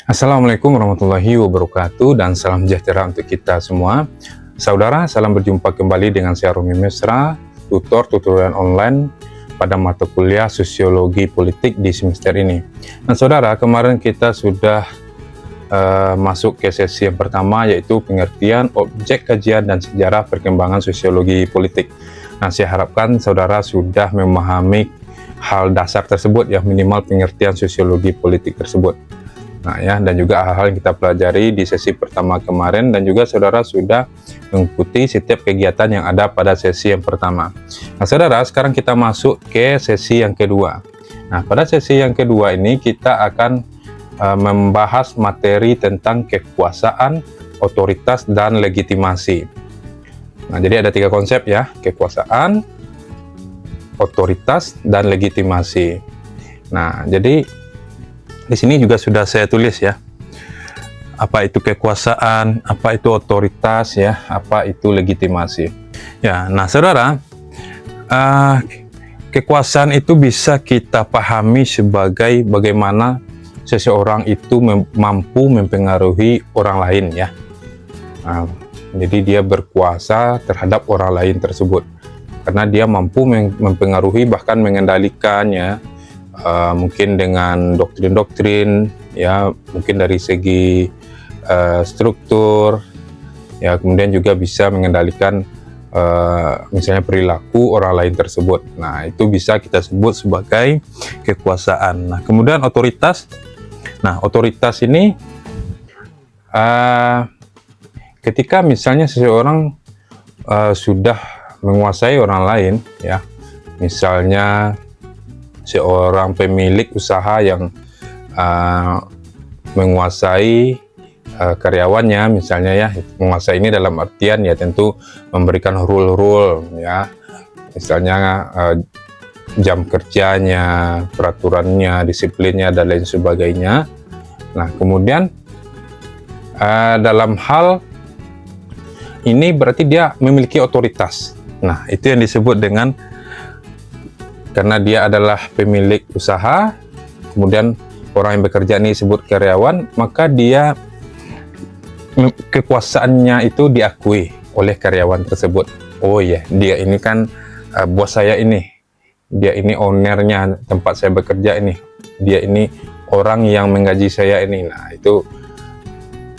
Assalamualaikum warahmatullahi wabarakatuh dan salam sejahtera untuk kita semua. Saudara, salam berjumpa kembali dengan saya Romi Mesra, tutorial online pada mata kuliah Sosiologi Politik di semester ini. Nah saudara, kemarin kita sudah masuk ke sesi yang pertama, yaitu pengertian objek kajian dan sejarah perkembangan sosiologi politik. Nah saya harapkan saudara sudah memahami hal dasar tersebut, ya minimal pengertian sosiologi politik tersebut. Nah ya, dan juga hal-hal yang kita pelajari di sesi pertama kemarin, dan juga saudara sudah mengikuti setiap kegiatan yang ada pada sesi yang pertama. Nah saudara, sekarang kita masuk ke sesi yang kedua. Nah pada sesi yang kedua ini kita akan membahas materi tentang kekuasaan, otoritas, dan legitimasi. Nah jadi ada 3 konsep ya, kekuasaan, otoritas, dan legitimasi. Nah jadi di sini juga sudah saya tulis ya, apa itu kekuasaan, apa itu otoritas, ya, apa itu legitimasi. Ya, nah saudara, kekuasaan itu bisa kita pahami sebagai bagaimana seseorang itu mampu mempengaruhi orang lain ya. Nah, jadi dia berkuasa terhadap orang lain tersebut karena dia mampu mempengaruhi, bahkan mengendalikannya. Mungkin dengan doktrin-doktrin ya, mungkin dari segi struktur ya, kemudian juga bisa mengendalikan misalnya perilaku orang lain tersebut. Nah itu bisa kita sebut sebagai kekuasaan. Nah kemudian otoritas. Nah otoritas ini ketika misalnya seseorang sudah menguasai orang lain ya, misalnya seorang pemilik usaha yang menguasai karyawannya misalnya ya, menguasai ini dalam artian ya tentu memberikan rule-rule ya, misalnya jam kerjanya, peraturannya, disiplinnya, dan lain sebagainya. Nah kemudian dalam hal ini berarti dia memiliki otoritas. Nah itu yang disebut dengan, karena dia adalah pemilik usaha, kemudian orang yang bekerja ini disebut karyawan, maka dia kekuasaannya itu diakui oleh karyawan tersebut. Oh ya, dia ini kan bos saya ini, dia ini ownernya tempat saya bekerja ini, dia ini orang yang menggaji saya ini. Nah itu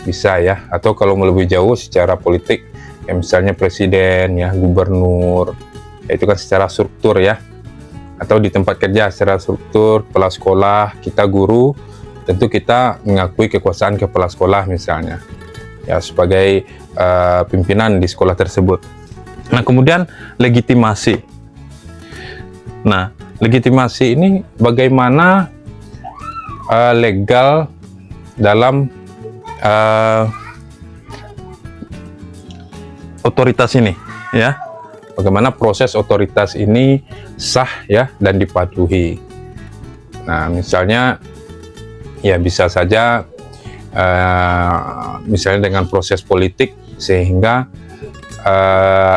bisa ya. Atau kalau mau lebih jauh secara politik ya, misalnya presiden ya, gubernur ya, itu kan secara struktur ya. Atau di tempat kerja secara struktur, kepala sekolah, kita guru, tentu kita mengakui kekuasaan kepala sekolah misalnya ya, sebagai pimpinan di sekolah tersebut. Nah kemudian legitimasi. Nah legitimasi ini bagaimana legal dalam otoritas ini ya, bagaimana proses otoritas ini sah ya dan dipatuhi. Nah misalnya ya bisa saja misalnya dengan proses politik, sehingga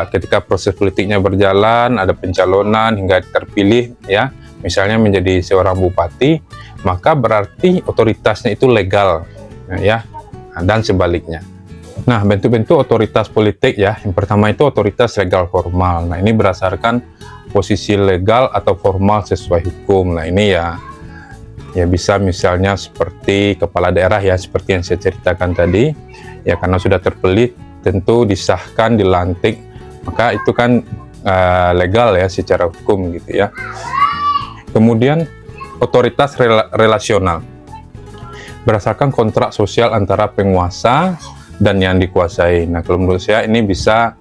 ketika proses politiknya berjalan, ada pencalonan hingga terpilih ya, misalnya menjadi seorang bupati, maka berarti otoritasnya itu legal ya, dan sebaliknya. Nah bentuk-bentuk otoritas politik ya, yang pertama itu otoritas legal formal. Nah ini berdasarkan posisi legal atau formal sesuai hukum. Nah ini ya bisa misalnya seperti kepala daerah ya, seperti yang saya ceritakan tadi ya, karena sudah terpilih tentu disahkan, dilantik, maka itu kan legal ya secara hukum gitu ya. Kemudian otoritas relasional, berdasarkan kontrak sosial antara penguasa dan yang dikuasai. Nah kalau menurut saya ini bisa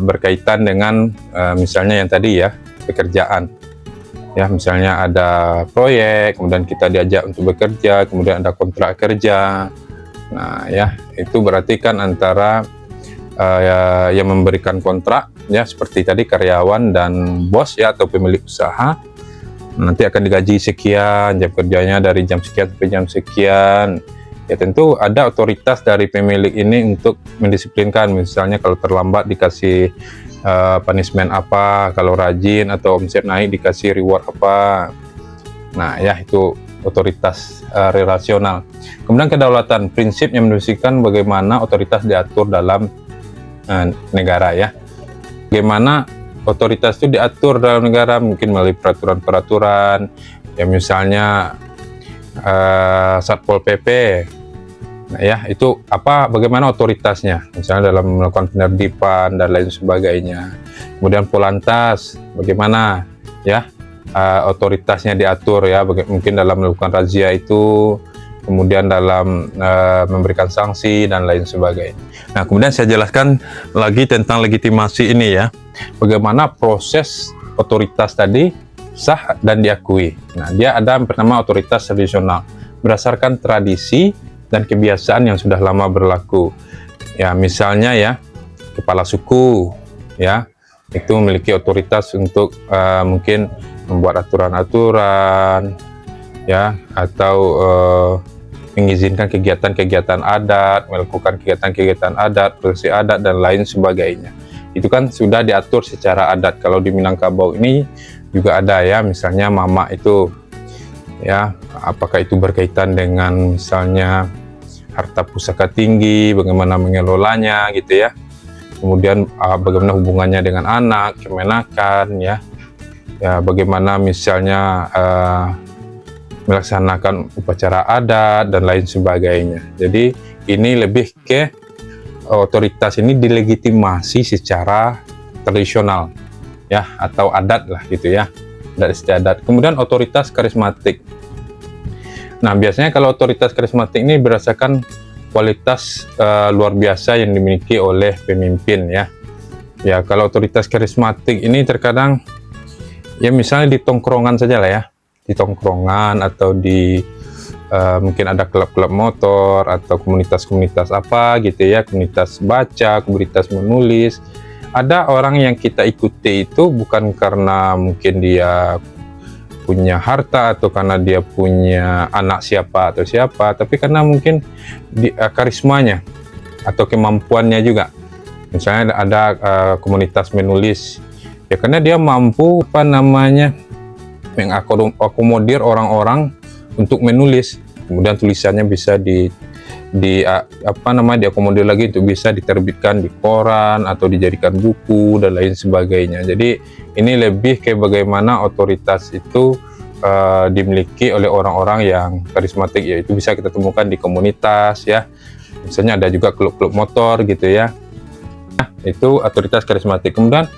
berkaitan dengan misalnya yang tadi ya, pekerjaan ya, misalnya ada proyek, kemudian kita diajak untuk bekerja, kemudian ada kontrak kerja. Nah ya itu berarti kan antara yang memberikan kontrak ya, seperti tadi karyawan dan bos ya, atau pemilik usaha, nanti akan digaji sekian, jam kerjanya dari jam sekian sampai jam sekian ya. Tentu ada otoritas dari pemilik ini untuk mendisiplinkan, misalnya kalau terlambat dikasih punishment apa, kalau rajin atau omset naik dikasih reward apa. Nah ya itu otoritas relasional. Kemudian kedaulatan, prinsip yang mendiskusikan bagaimana otoritas diatur dalam negara ya. Bagaimana otoritas itu diatur dalam negara, mungkin melalui peraturan-peraturan ya, misalnya Satpol PP. Nah, ya, itu bagaimana otoritasnya, misalnya dalam melakukan penertiban dan lain sebagainya. Kemudian Polantas, bagaimana ya otoritasnya diatur ya, mungkin dalam melakukan razia itu, kemudian dalam memberikan sanksi dan lain sebagainya. Nah, kemudian saya jelaskan lagi tentang legitimasi ini ya, bagaimana proses otoritas tadi sah dan diakui. Nah, dia ada yang pertama otoritas tradisional, berdasarkan tradisi dan kebiasaan yang sudah lama berlaku. Ya, misalnya ya, kepala suku ya, itu memiliki otoritas untuk mungkin membuat aturan-aturan ya, atau mengizinkan kegiatan-kegiatan adat, melakukan kegiatan-kegiatan adat, prosesi adat dan lain sebagainya. Itu kan sudah diatur secara adat. Kalau di Minangkabau ini juga ada ya, misalnya mama itu ya, apakah itu berkaitan dengan misalnya harta pusaka tinggi, bagaimana mengelolanya gitu ya. Kemudian bagaimana hubungannya dengan anak, kemenakan ya. Ya, bagaimana misalnya melaksanakan upacara adat dan lain sebagainya. Jadi ini lebih ke otoritas ini dilegitimasi secara tradisional ya, atau adat lah gitu ya, adat istiadat. Kemudian otoritas karismatik. Nah, biasanya kalau otoritas karismatik ini berdasarkan kualitas luar biasa yang dimiliki oleh pemimpin ya. Ya, kalau otoritas karismatik ini terkadang ya misalnya di tongkrongan saja lah ya, di tongkrongan atau di mungkin ada klub-klub motor atau komunitas-komunitas apa gitu ya, komunitas baca, komunitas menulis. Ada orang yang kita ikuti itu bukan karena mungkin dia punya harta atau karena dia punya anak siapa atau siapa, tapi karena mungkin karismanya atau kemampuannya juga. Misalnya ada komunitas menulis ya, karena dia mampu mengakomodir orang-orang untuk menulis, kemudian tulisannya bisa diakomodir lagi untuk bisa diterbitkan di koran atau dijadikan buku dan lain sebagainya. Jadi ini lebih ke bagaimana otoritas itu dimiliki oleh orang-orang yang karismatik, yaitu bisa kita temukan di komunitas ya, misalnya ada juga klub-klub motor gitu ya. Nah, itu otoritas karismatik. Kemudian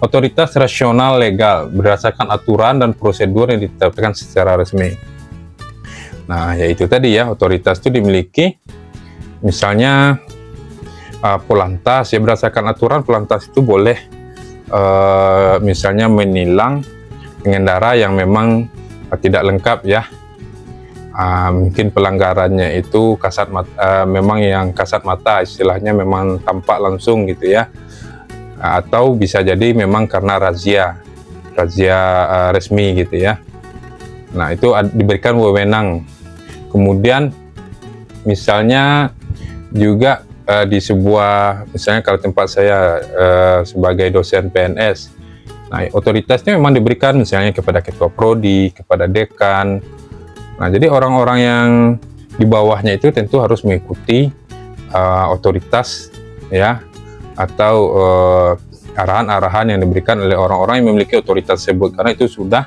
otoritas rasional legal, berdasarkan aturan dan prosedur yang ditetapkan secara resmi. Nah, yaitu tadi ya, otoritas itu dimiliki misalnya Polantas ya, berdasarkan aturan Polantas itu boleh misalnya menilang pengendara yang memang tidak lengkap ya. Mungkin pelanggarannya itu kasat mata, memang yang kasat mata, istilahnya memang tampak langsung gitu ya. Atau bisa jadi memang karena razia resmi gitu ya. Nah, itu diberikan wewenang. Kemudian misalnya juga di sebuah, misalnya kalau tempat saya sebagai dosen PNS, nah otoritasnya memang diberikan misalnya kepada ketua prodi, kepada dekan. Nah, jadi orang-orang yang di bawahnya itu tentu harus mengikuti otoritas ya, atau arahan-arahan yang diberikan oleh orang-orang yang memiliki otoritas tersebut, karena itu sudah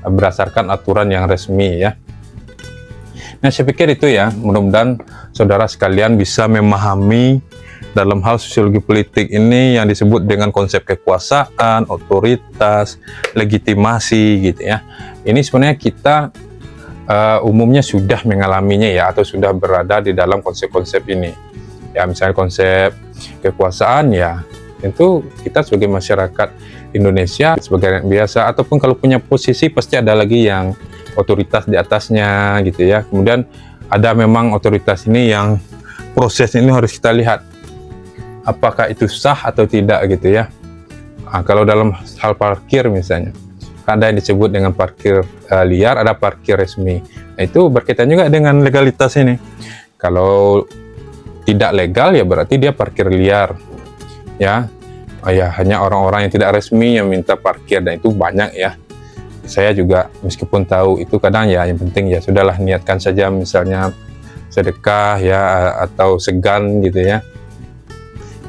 berdasarkan aturan yang resmi ya. Nah, saya pikir itu ya, mudah-mudahan saudara sekalian bisa memahami dalam hal sosiologi politik ini yang disebut dengan konsep kekuasaan, otoritas, legitimasi gitu ya. Ini sebenarnya kita umumnya sudah mengalaminya ya, atau sudah berada di dalam konsep-konsep ini. Ya, misalnya konsep kekuasaan ya, tentu kita sebagai masyarakat Indonesia sebagai rakyat biasa, ataupun kalau punya posisi pasti ada lagi yang otoritas di atasnya gitu ya. Kemudian ada memang otoritas ini yang proses ini harus kita lihat apakah itu sah atau tidak gitu ya. Kalau dalam hal parkir misalnya, ada yang disebut dengan parkir liar, ada parkir resmi. Nah, itu berkaitan juga dengan legalitas ini. Kalau tidak legal ya berarti dia parkir liar ya. Ya, hanya orang-orang yang tidak resmi yang minta parkir, dan itu banyak ya. saya juga meskipun tahu itu kadang ya, yang penting ya sudahlah, niatkan saja, misalnya sedekah ya, atau segan gitu ya,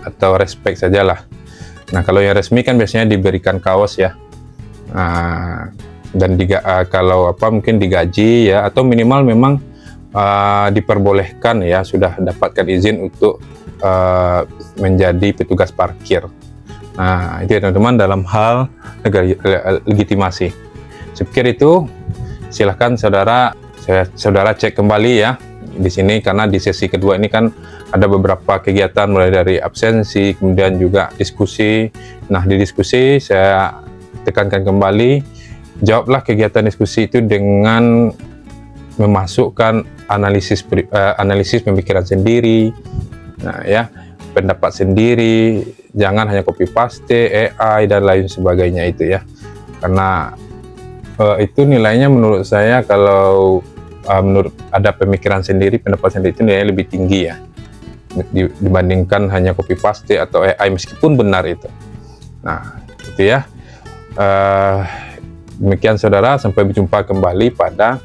atau respect sajalah. Nah, kalau yang resmi kan biasanya diberikan kaos ya, dan kalau mungkin digaji ya, atau minimal memang diperbolehkan ya, sudah dapatkan izin untuk menjadi petugas parkir. Nah, itu ya teman-teman, dalam hal legitimasi. Saya pikir itu, silahkan saudara cek kembali ya di sini, karena di sesi kedua ini kan ada beberapa kegiatan mulai dari absensi, kemudian juga diskusi. Nah, di diskusi saya tekankan kembali, jawablah kegiatan diskusi itu dengan memasukkan analisis pemikiran sendiri, nah ya, pendapat sendiri, jangan hanya copy paste AI dan lain sebagainya itu ya, karena itu nilainya menurut saya, kalau menurut ada pemikiran sendiri, pendapat sendiri, itu nilainya lebih tinggi ya dibandingkan hanya copy paste atau AI meskipun benar itu. Nah, itu ya. Demikian saudara, sampai berjumpa kembali pada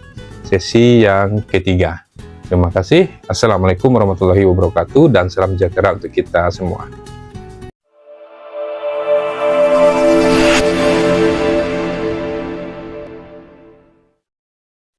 sesi yang ketiga. Terima kasih. Assalamualaikum warahmatullahi wabarakatuh, dan salam sejahtera untuk kita semua.